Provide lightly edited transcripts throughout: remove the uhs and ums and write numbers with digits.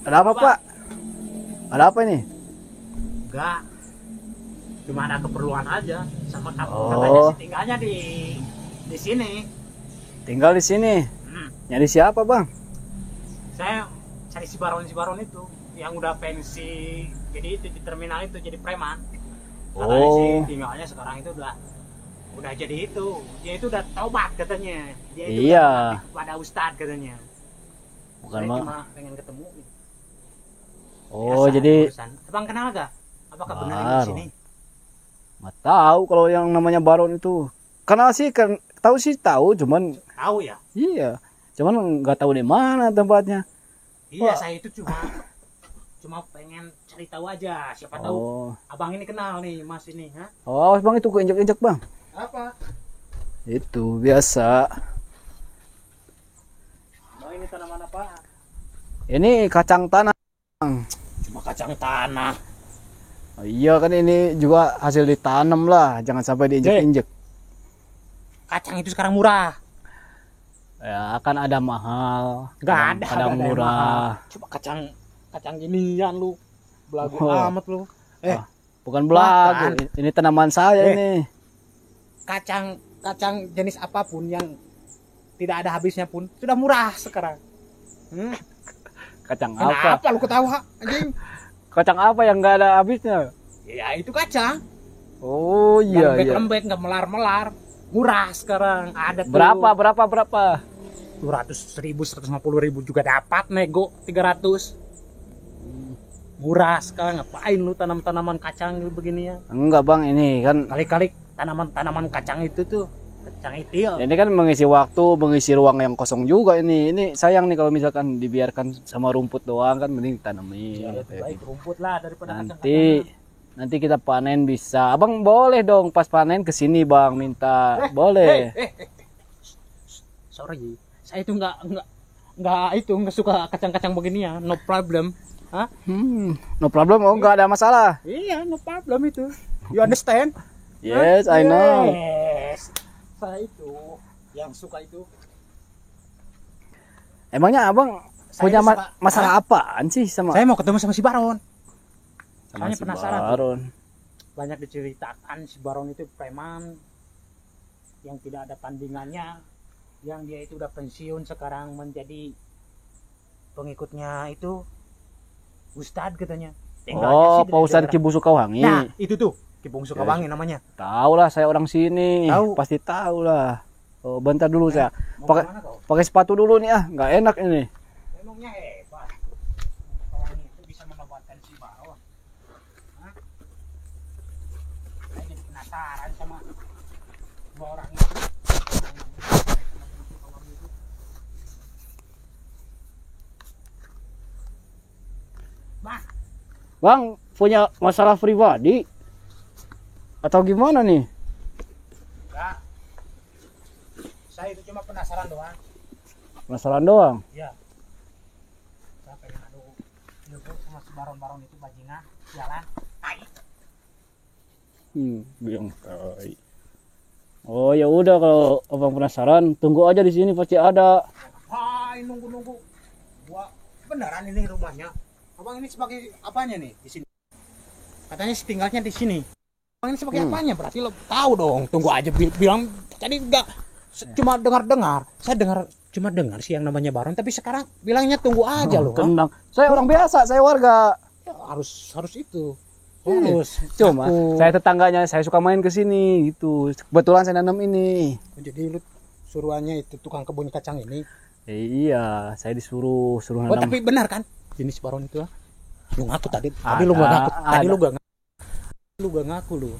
Ada apa, Pak? Ada apa ini? Enggak, cuma ada keperluan aja sama katanya Oh, sih tinggalnya di sini. tinggal di sini. Hmm. Nyari siapa, Bang? Saya cari si Baron itu yang udah pensi, jadi itu di terminal itu jadi preman. Katanya sih Oh, tinggalnya sekarang itu udah jadi itu. Dia itu udah taubat katanya. Dia itu iya. udah pada ustadz katanya. Bukan, Saya Bang. cuma pengen ketemu nih. Oh, Biasa jadi urusan. Abang kenal gak? Apakah benar ini di Baron. sini? nggak tahu kalau yang namanya Baron itu. Kenal sih, kan tahu sih tahu, cuman Tahu ya? iya. Cuman nggak tahu di mana tempatnya. Iya, Wah. saya itu cuma pengen cari tahu aja. Siapa tahu Oh, abang ini kenal nih, Mas ini, ha? oh, Bang, itu keinjak-injak, Bang. Apa? Itu biasa. Bang ini tanaman apa? Ini kacang tanah. Cuma kacang tanah. Oh, iya kan ini juga hasil ditanam lah, jangan sampai diinjek-injek. Kacang itu sekarang murah. Ya akan ada mahal, Nggak ada, kadang nggak ada yang murah. mahal. Cuma kacang ginian lu. Belagu Oh. amat lu. Ah, bukan belagu, ini tanaman saya Eh. ini. Kacang jenis apapun yang tidak ada habisnya pun sudah murah sekarang. Kacang apa? Kenapa lu ketawa, anjing? Kacang apa yang nggak ada habisnya? Ya itu kacang. Oh iya iya. Lembek-lembek, nggak melar-melar. Murah sekarang. Ada tuh. Berapa? 200.000, 150.000 juga dapat, nego 300. Murah sekarang, ngapain lu tanam-tanaman kacang begini ya? Enggak, Bang, ini kan Kali-kali tanaman kacang itu tuh kacang itil. ini kan mengisi waktu, mengisi ruang yang kosong juga ini. Ini sayang nih kalau misalkan dibiarkan sama rumput doang, kan mending tanamin. Ya, lebih baik rumput lah daripada Nanti nanti kita panen bisa. Abang boleh dong pas panen ke sini, Bang, minta. Boleh. Sorry, saya itu nggak suka kacang-kacang begini ya. No problem. Hah? No problem. Oh, enggak ada masalah. Iya, no problem itu. You understand? Yes, I know. Yes. Saya itu yang suka itu. Emangnya Abang Saya punya itu suka- masalah apaan sih sama Saya mau ketemu sama si Baron. sama Soalnya si penasaran. Baron? Banyak diceritakan si Baron itu preman yang tidak ada tandingannya, yang dia itu udah pensiun sekarang menjadi pengikutnya itu Ustadz katanya. Oh, sih di Pak Ustadz daerah. Kibu Sukawangi. Nah, itu tuh Kibung Sukawangi namanya. Tahu lah, saya orang sini. Tahu. Pasti tahu lah. Oh, bentar dulu saya. Mau Pakai kemana kau? pakai sepatu dulu nih, ah, nggak enak ini. Emangnya hebat. Sukawangi itu bisa menobatkan si Baron. Hah? Saya jadi penasaran sama dua orang itu. Bah, Bang, punya masalah pribadi atau gimana nih? enggak. Saya itu cuma penasaran doang. Masalah doang. Iya. Saya pengen adu ilmu sama si Baron-Baron itu bajingan jalan. Tai. Biang tai. Oh, ya udah, kalau Abang penasaran, tunggu aja di sini, pasti ada. Hai, nunggu-nunggu. Gua beneran ini rumahnya. Abang ini sebagai apanya nih di sini? Katanya sih tinggalnya di sini. Abang ini sebagai apanya? Berarti lo tahu dong. Tunggu aja bilang tadi enggak cuma dengar-dengar. Saya cuma dengar sih yang namanya Baron, tapi sekarang bilangnya tunggu aja loh. Tenang. Saya orang biasa, saya warga. Ya, harus itu. Harus. Cuma Aku- saya tetangganya, saya suka main ke sini gitu. Kebetulan saya nanam ini. Jadi lu suruhannya itu tukang kebun kacang ini. Iya, saya suruh Oh, nanam. tapi benar kan? Jenis Baron itu ah. Lu ngaku tadi. Tadi Ada, lu gak ngaku. Tadi ada. lu gak ngaku. Lu gak ngaku lu.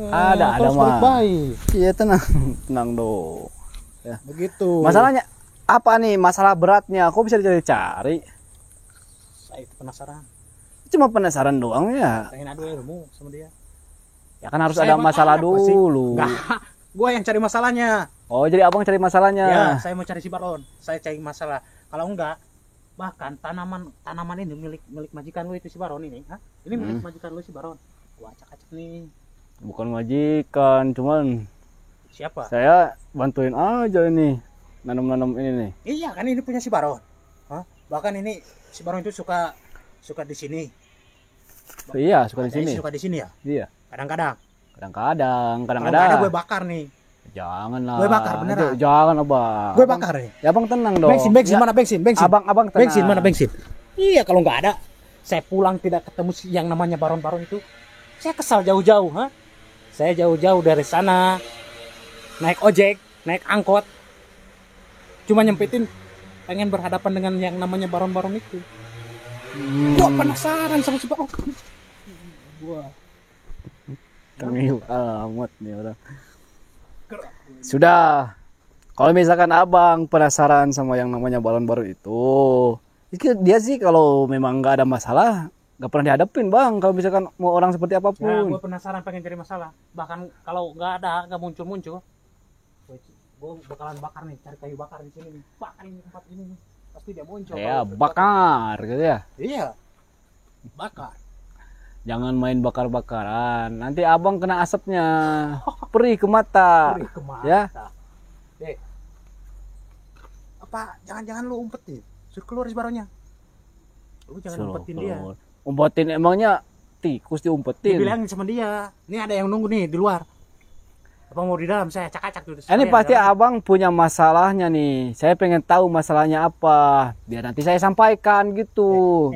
Ada Terus mah. baik-baik. Iya, tenang, tenang dong. Ya. Begitu. Masalahnya apa nih? Masalah beratnya, kok bisa dicari-cari? Saya itu penasaran. Cuma penasaran doang ya. Pengen adu ilmu sama dia. Ya kan harus Saya ada mah masalah apa sih? dulu. Enggak. Gua yang cari masalahnya. Oh, jadi abang cari masalahnya. Ya, saya mau cari si Baron. Saya cari masalah. Kalau enggak, bahkan tanaman ini milik majikan lu itu si Baron ini, hah? Ini milik majikan lu si Baron. Gua acak-acak nih. Bukan majikan, cuman Siapa? saya bantuin aja ini nanam-nanam ini nih. Iya kan ini punya si Baron. Hah? Bahkan ini si Baron itu suka di sini. Iya, suka di Ada sini. Suka di sini ya. Iya. Kadang-kadang. Kadang-kadang, Kalau kadang-kadang. nggak ada gue bakar nih. Jangan lah. Gue bakar beneran. Jangan, Abang. Gue bakar nih. Ya, Abang tenang dong. Bensin Ya, mana bensin? Abang tenang. Bensin mana bensin? Iya, kalau nggak ada, saya pulang tidak ketemu yang namanya baron-baron itu. Saya kesal jauh-jauh, ha? Saya jauh-jauh dari sana, naik ojek, naik angkot, cuma nyempetin pengen berhadapan dengan yang namanya baron-baron itu. Gua penasaran sama si baron. Gua Tengil amat nih orang. Sudah. Kalau misalkan Abang penasaran sama yang namanya balon-balon itu, dia sih kalau memang nggak ada masalah, nggak pernah dihadapin Bang. Kalau misalkan mau orang seperti Nah, apapun. gue penasaran pengen cari masalah. Bahkan kalau nggak muncul-muncul, gue bakalan bakar nih, cari kayu bakar di sini nih. Bakar ini tempat ini nih. Pasti dia muncul. Ya Kalau bakar gitu ya. Iya. Bakar. Jangan main bakar-bakaran. Nanti Abang kena asapnya. Perih ke mata. Perih ke mata. Ya. Dek. Apa jangan-jangan lu umpetin? Suruh keluar si baronnya. Lu jangan Suruh umpetin dia. keluar. Umpetin emangnya tikus diumpetin. Dibilangin sama dia. Ini ada yang nunggu nih di luar. Apa mau di dalam? Saya acak-acak dulu. Ini pasti Abang punya masalahnya nih. Saya pengen tahu masalahnya apa. Biar nanti saya sampaikan gitu.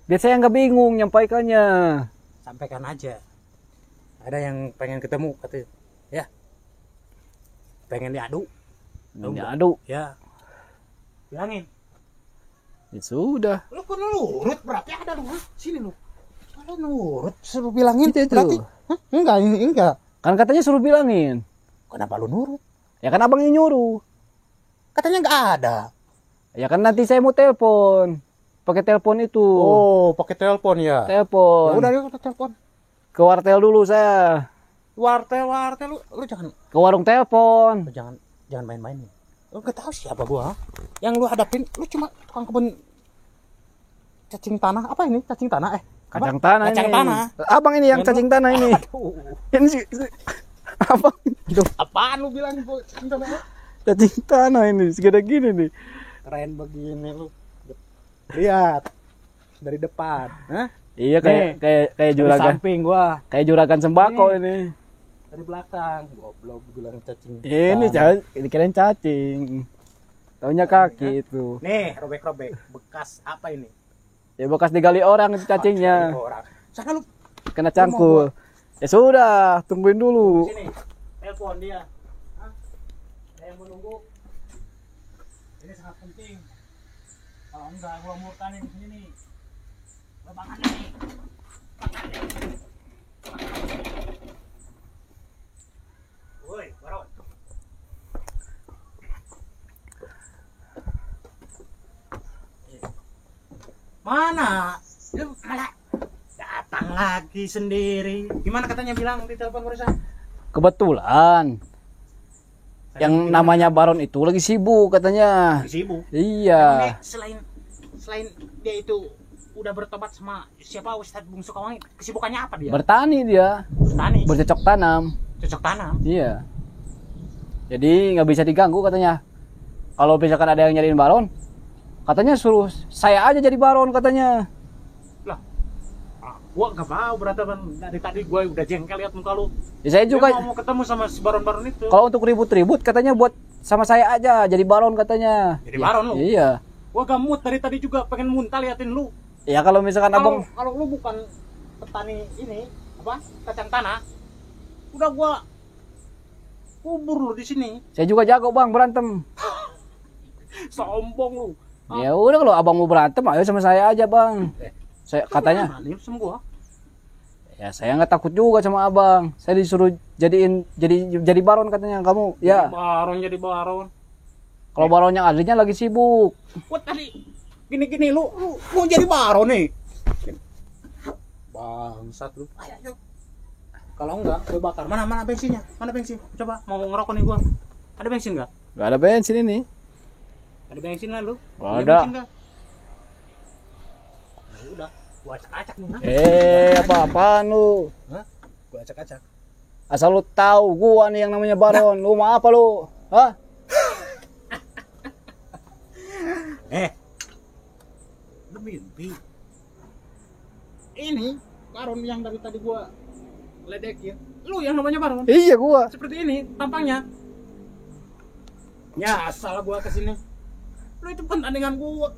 Biar saya nggak bingung nyampaikannya. Sampaikan aja. Ada yang pengen ketemu katanya. Ya. Pengen diadu. Aduh, Ya. Bilangin. ya sudah. Lu kan nurut berarti ada lu. Sini lu. Kalau nurut suruh bilangin Itu. berarti. Hah? Enggak. Kan katanya suruh bilangin. Kenapa lu nurut? Ya kan Abang yang nyuruh. Katanya enggak ada. Ya kan nanti saya mau telepon. Pakai telepon itu. Oh, pakai telepon ya. Telepon. Ya udah yuk telepon. Ke wartel dulu saya. Wartel lu jangan Ke warung telepon. lu jangan main-main nih. Lu enggak tahu siapa gua. Ha? Yang lu hadapin lu cuma tukang kebun cacing tanah. Apa ini? Cacing tanah Kacang tanah Kacang ini. tanah. Abang ini yang Lu- cacing tanah ini. Aduh. Ini sih. Abang itu Apaan lu bilang gua cacing tanah? cacing tanah ini. Segede gini nih. Keren begini lu. Lihat dari depan, hah? Iya kayak Dari juragan. samping gua, Kayak juragan sembako Nih. ini. dari belakang. Goblok bilang cacing. Ini tanah. dikirain cacing. Taunya kaki itu. Nih, robek-robek bekas apa ini? Ya bekas digali orang itu cacingnya. Orang. Sana lu Kena cangkul. Ya sudah, tungguin dulu. sini. Telepon dia. Hah? Ada yang menunggu. Ini sangat penting. Kalau enggak gua murkanin di sini nih. Gua makan nih. Woi, Baron. Mana? Lu malah datang lagi sendiri. Gimana katanya bilang di telepon barusan? Kebetulan yang namanya Baron itu lagi sibuk katanya. Lagi sibuk. Iya. Ini selain dia itu udah bertobat sama siapa Ustadz Bungsu Kawangi, kesibukannya apa dia? Bertani dia, Bertani, bercocok tanam. cocok tanam. Iya. Jadi nggak bisa diganggu katanya. Kalau misalkan ada yang nyariin Baron, katanya suruh saya aja jadi Baron katanya. Lah, gua nggak mau beratapan dari tadi gua udah jengkel lihat muka lu. Ya saya juga. Dia mau ketemu sama si baron-baron itu. Kalau untuk ribut-ribut katanya buat sama saya aja jadi Baron katanya. Jadi Baron lu? Iya. Gua gamut dari tadi juga pengen muntah liatin lu. Ya kalau misalkan abang Kalau lu bukan petani ini apa kacang tanah, udah gua kubur lu di sini. saya juga jago bang berantem. Sombong lu. Ya udah kalau abang mau berantem ayo sama saya aja bang. Saya katanya. Ini sama gua. Ya saya nggak takut juga sama abang. Saya disuruh jadi Baron katanya kamu. Ya Jadi baron. kalau Baron yang aslinya lagi sibuk. Gua tadi gini lu mau jadi baron nih. Bangsat lu. Ayo. Kalau enggak, gue bakar. Mana bensinnya? Mana bensin? Coba mau ngerokok nih gua. Ada bensin enggak? Gak ada bensin ini. Ada bensin lah lu? Nggak Punya ada. bensin nggak? Ya udah, gua acak-acak nih. Apa-apaan lu? Hah? Gua acak-acak. Asal lu tahu gua nih yang namanya Baron. Lu mau apa lu? Hah? Tapi ini Baron yang dari tadi gua ledekin, lu yang namanya Baron. Iya gua. Seperti ini tampangnya. Ya, asal gua kesini. Lu itu pertandingan gua.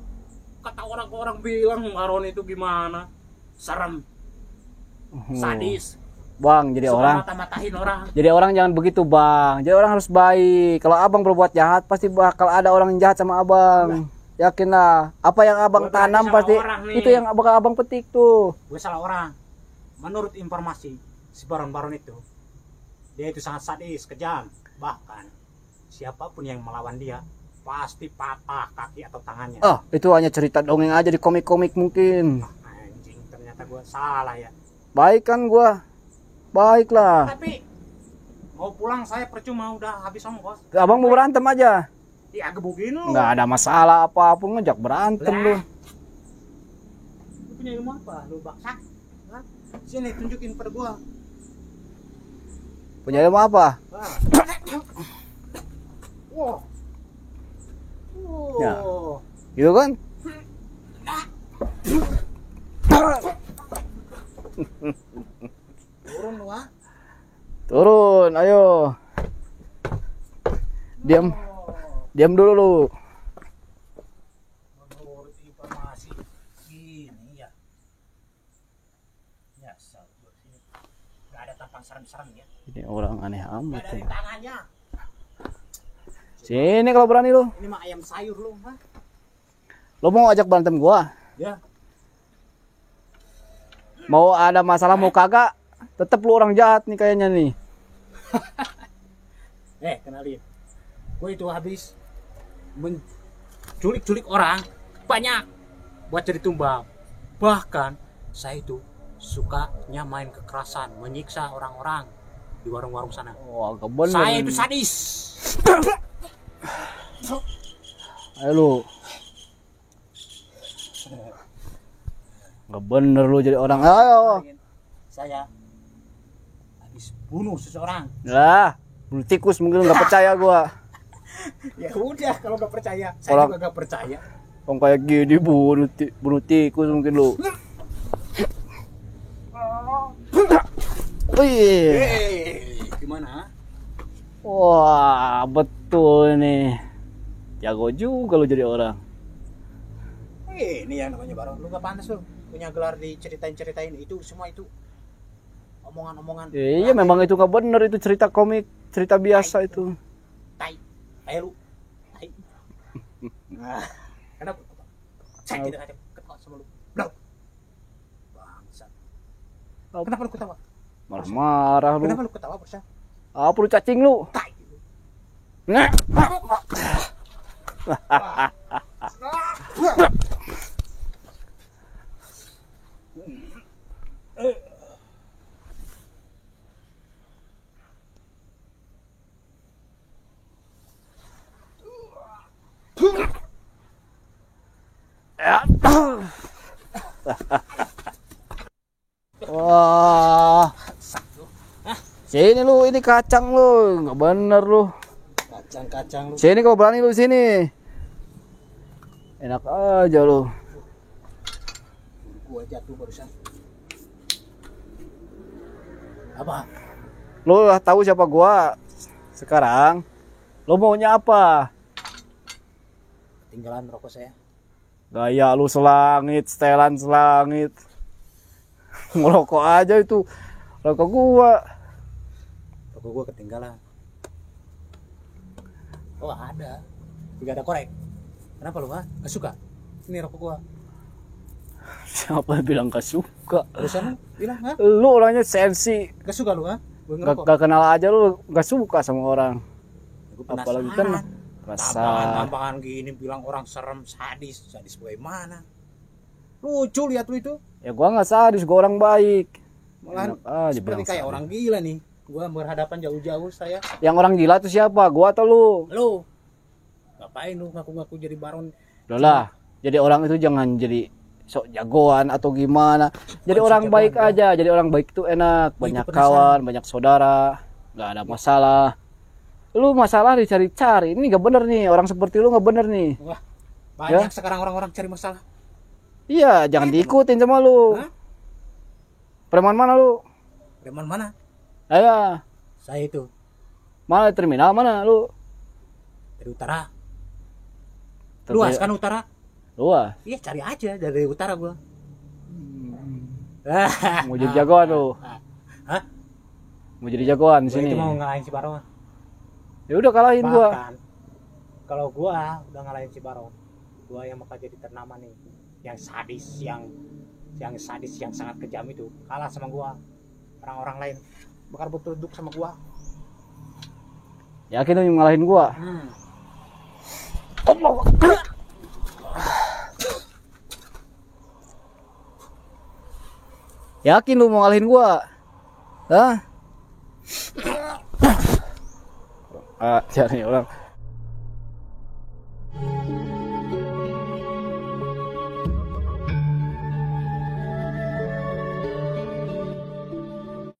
Kata orang-orang bilang Baron itu gimana? Serem, sadis. Bang, jadi suka orang. mata-matahin orang. Jadi orang jangan begitu, Bang. Jadi orang harus baik. Kalau Abang berbuat jahat, pasti bakal ada orang yang jahat sama Abang. Yakinlah, apa yang Abang Gua berarti tanam salah pasti orang nih. itu yang Abang petik tuh. Gue salah orang. Menurut informasi si Baron-Baron itu, dia itu sangat sadis, kejam. Bahkan siapapun yang melawan dia pasti patah kaki atau tangannya. Ah, itu hanya cerita dongeng aja di komik-komik mungkin. Anjing, ternyata gue salah ya. Baik kan gua? Baiklah. Tapi mau pulang saya percuma, udah habis ongkos. Abang mau berantem aja. Ya gebugin lu. Nggak ada masalah apapun, ngajak berantem lu. Lu punya ilmu apa? Lu baksa? Hah? Sini tunjukin pada gua. Punya ilmu apa? Wah. Wow. Ya. Gitu kan? Turun lu ah. Turun, ayo. Diam. Diam dulu lu. Menurut informasi ini ya. Ya, sini. Gak ada tampang serem-serem ya. Ini orang aneh Gak amat dari ya. tangannya. Sini kalau berani lu. Ini mah ayam sayur lu, ha? Lu mau ajak berantem gua? Ya. Mau ada masalah mau kagak? Tetep lu orang jahat nih kayaknya nih. Kenalin. Gue itu habis menculik-culik orang banyak buat jadi tumbal. Bahkan saya itu sukanya main kekerasan, menyiksa orang-orang di warung-warung sana. Wah, agak bener. Saya ini. itu sadis. Ayo lu. Nggak bener lu jadi orang. Ayo. Saya habis bunuh seseorang. Lah, bulu tikus mungkin nggak percaya gua. Ya udah, kalau nggak percaya, saya Orang- juga nggak percaya. Orang kayak gini bulu tikus mungkin lu. Wih. Gimana? Wah, betul nih. Jago juga lu jadi orang. Ini yang namanya Baron. Lu gak pantas lu punya gelar diceritain-ceritain itu semua itu omongan-omongan. Iya, memang itu nggak bener, itu cerita komik, cerita biasa itu. Tai. Kayak lu. Tai. Nah, kenapa? Saya tidak ada ketawa sama lu. Blau. Bangsat. Kenapa lu ketawa? Marah-marah lu. Kenapa lu ketawa, Bosya? Apa lu cacing lu? Tai. Nah. Wah, sini lu, ini kacang lu, nggak bener lu. Kacang-kacang lu. Sini kau berani lu sini. Enak aja lu. Gua jatuh barusan. Apa? Lu lah tahu siapa gua. Sekarang lu maunya apa? Ketinggalan rokok saya. Gaya lu selangit, setelan selangit. Ngerokok aja itu. Rokok gua. Rokok gua ketinggalan. Oh, ada. Juga ada korek. Kenapa lu, ha? Gak suka? Ini rokok gua. Siapa yang bilang gak suka? Barusan lu bilang, ha? Lu orangnya sensi. Gak suka lu, ha? Gua Gak, ngerokok. gak kenal aja lu gak suka sama orang. Gua Apalagi kan rasa. tambangan gini bilang orang serem, sadis. Sadis bagaimana? Lucu lihat lu itu. Ya gua nggak sadis, gua orang baik. Malahan Enak aja seperti bilang kayak sadis. orang gila nih. Gua berhadapan jauh-jauh saya. Yang orang gila tuh siapa? Gua atau lu? Lu ngapain lu ngaku-ngaku jadi baron? Udah lah, jadi orang itu jangan jadi sok jagoan atau gimana. Jadi sok orang jagoan, baik ya. aja. Jadi orang baik itu enak, Gua banyak ikut penasaran. kawan, banyak saudara, nggak ada masalah. Lu masalah dicari-cari. Ini nggak bener nih, orang seperti lu nggak bener nih. Wah, banyak Ya. sekarang orang-orang cari masalah. Iya, jangan diikutin sama lu. Hah? Preman mana lu? Preman mana? Ayo, Saya itu mana terminal mana lu? dari utara. Luas kan utara? Luas. Iya, cari aja dari utara gua. Mau jadi jagoan lu. Hah? Mau jadi jagoan di Gua sini. itu mau ngalahin si Barong. Ya udah kalahin gua. Bahkan kalau gua udah ngalahin si Barong, gua yang bakal jadi ternama nih, yang sadis, yang sadis, yang sangat kejam itu kalah sama gua. Orang-orang lain bakal bertunduk sama gua. Yakin lu yang ngalahin gua? Yakin lu mau ngalahin gua? Hah? Cari orang.